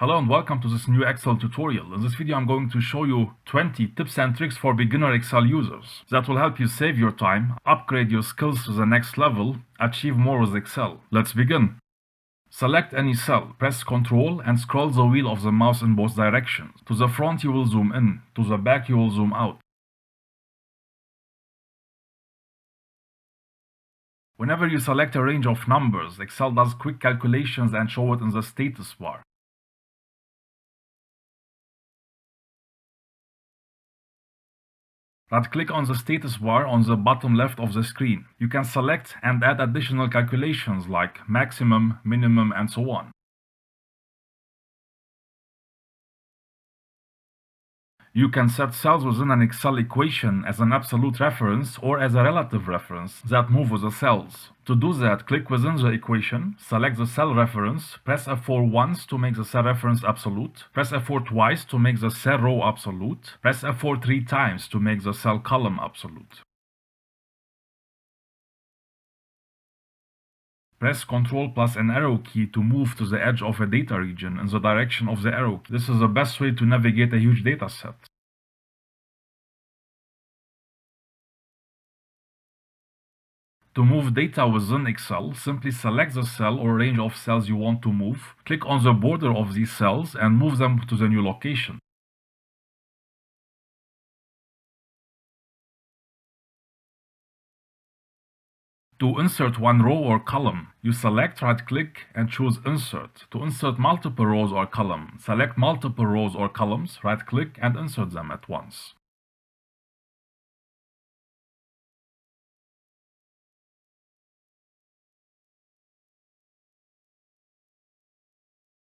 Hello and welcome to this new Excel tutorial. In this video I'm going to show you 20 tips and tricks for beginner Excel users that will help you save your time, upgrade your skills to the next level, achieve more with Excel. Let's begin. Select any cell, press Ctrl and scroll the wheel of the mouse in both directions. To the front you will zoom in, to the back you will zoom out. Whenever you select a range of numbers, Excel does quick calculations and show it in the status bar. Right-click on the status bar on the bottom left of the screen. You can select and add additional calculations like maximum, minimum, and so on. You can set cells within an Excel equation as an absolute reference or as a relative reference that move with the cells. To do that, click within the equation, select the cell reference, press F4 once to make the cell reference absolute, press F4 twice to make the cell row absolute, press F4 3 times to make the cell column absolute. Press Ctrl plus an arrow key to move to the edge of a data region in the direction of the arrow key. This is the best way to navigate a huge data set. To move data within Excel, simply select the cell or range of cells you want to move, click on the border of these cells and move them to the new location. To insert one row or column, you select, right-click, and choose Insert. To insert multiple rows or columns, select multiple rows or columns, right-click, and insert them at once.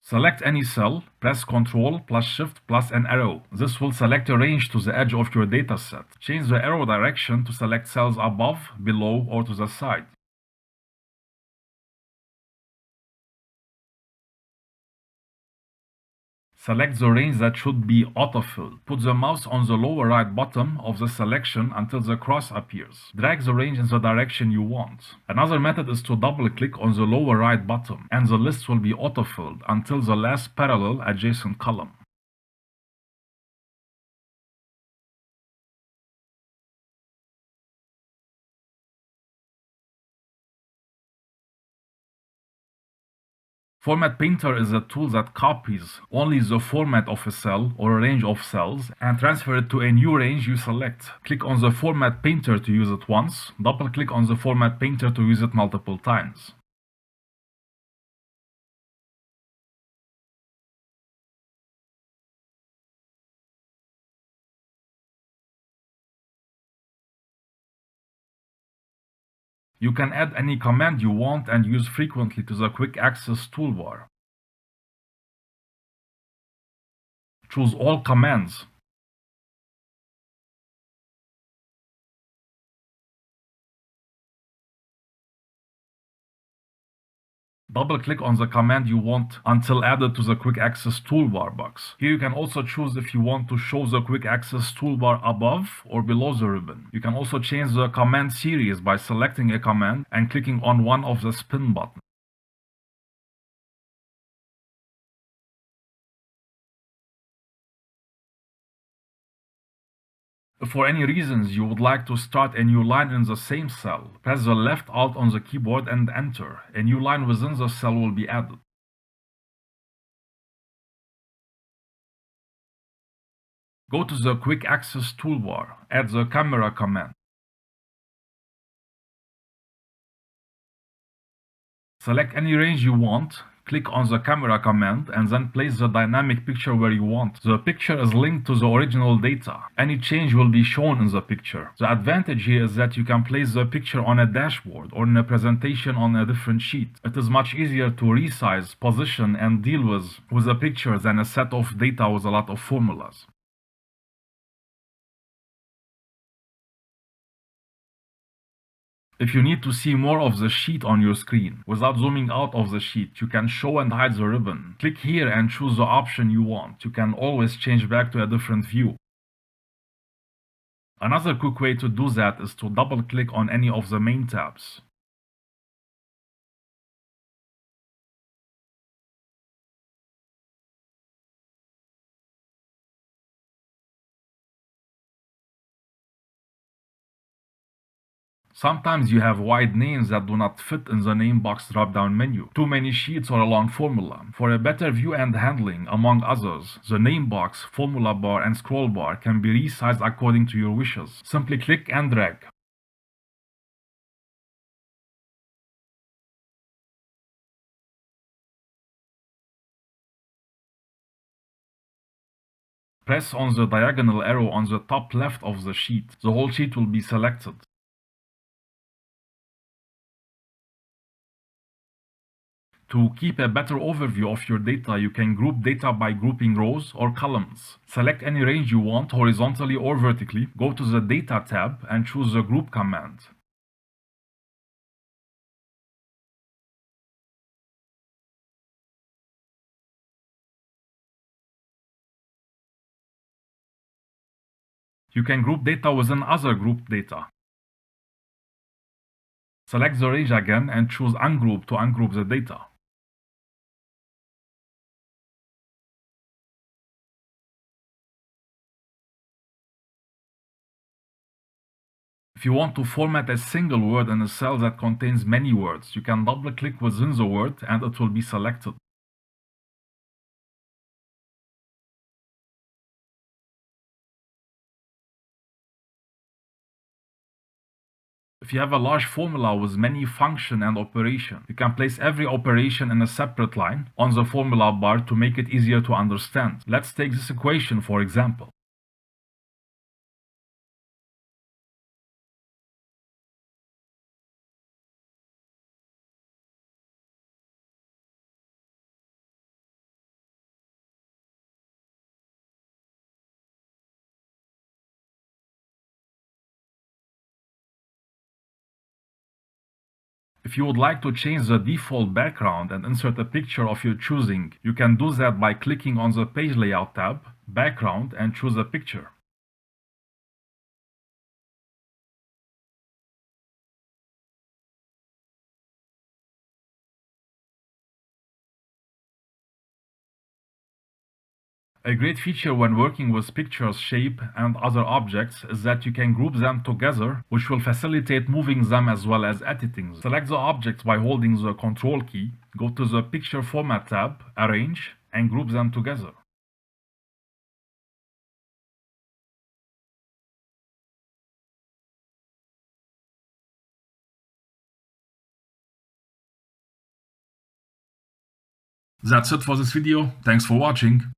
Select any cell, press Ctrl plus Shift plus an arrow. This will select a range to the edge of your dataset. Change the arrow direction to select cells above, below, or to the side. Select the range that should be autofilled. Put the mouse on the lower right bottom of the selection until the cross appears. Drag the range in the direction you want. Another method is to double-click on the lower right bottom, and the list will be autofilled until the last parallel adjacent column. Format Painter is a tool that copies only the format of a cell or a range of cells and transfer it to a new range you select. Click on the Format Painter to use it once, double-click on the Format Painter to use it multiple times. You can add any command you want and use frequently to the Quick Access toolbar. Choose All Commands. Double-click on the command you want until added to the Quick Access toolbar box. Here you can also choose if you want to show the Quick Access toolbar above or below the ribbon. You can also change the command series by selecting a command and clicking on one of the spin buttons. If for any reasons you would like to start a new line in the same cell, press the left Alt on the keyboard and enter. A new line within the cell will be added. Go to the Quick Access toolbar, add the camera command. Select any range you want, click on the camera command, and then place the dynamic picture where you want. The picture is linked to the original data. Any change will be shown in the picture. The advantage here is that you can place the picture on a dashboard or in a presentation on a different sheet. It is much easier to resize, position, and deal with a picture than a set of data with a lot of formulas. If you need to see more of the sheet on your screen without zooming out of the sheet, you can show and hide the ribbon. Click here and choose the option you want. You can always change back to a different view. Another quick way to do that is to double-click on any of the main tabs. Sometimes you have wide names that do not fit in the name box drop-down menu, too many sheets or a long formula. For a better view and handling, among others, the name box, formula bar, and scroll bar can be resized according to your wishes. Simply click and drag. Press on the diagonal arrow on the top left of the sheet. The whole sheet will be selected. To keep a better overview of your data, you can group data by grouping rows or columns. Select any range you want, horizontally or vertically. Go to the Data tab and choose the Group command. You can group data within other grouped data. Select the range again and choose Ungroup to ungroup the data. If you want to format a single word in a cell that contains many words, you can double-click within the word and it will be selected. If you have a large formula with many function and operation, you can place every operation in a separate line on the formula bar to make it easier to understand. Let's take this equation for example. If you would like to change the default background and insert a picture of your choosing, you can do that by clicking on the Page Layout tab, Background, and choose a picture. A great feature when working with pictures, shape, and other objects is that you can group them together, which will facilitate moving them as well as editing them. Select the objects by holding the Control key, go to the Picture Format tab, Arrange, and group them together. That's it for this video. Thanks for watching.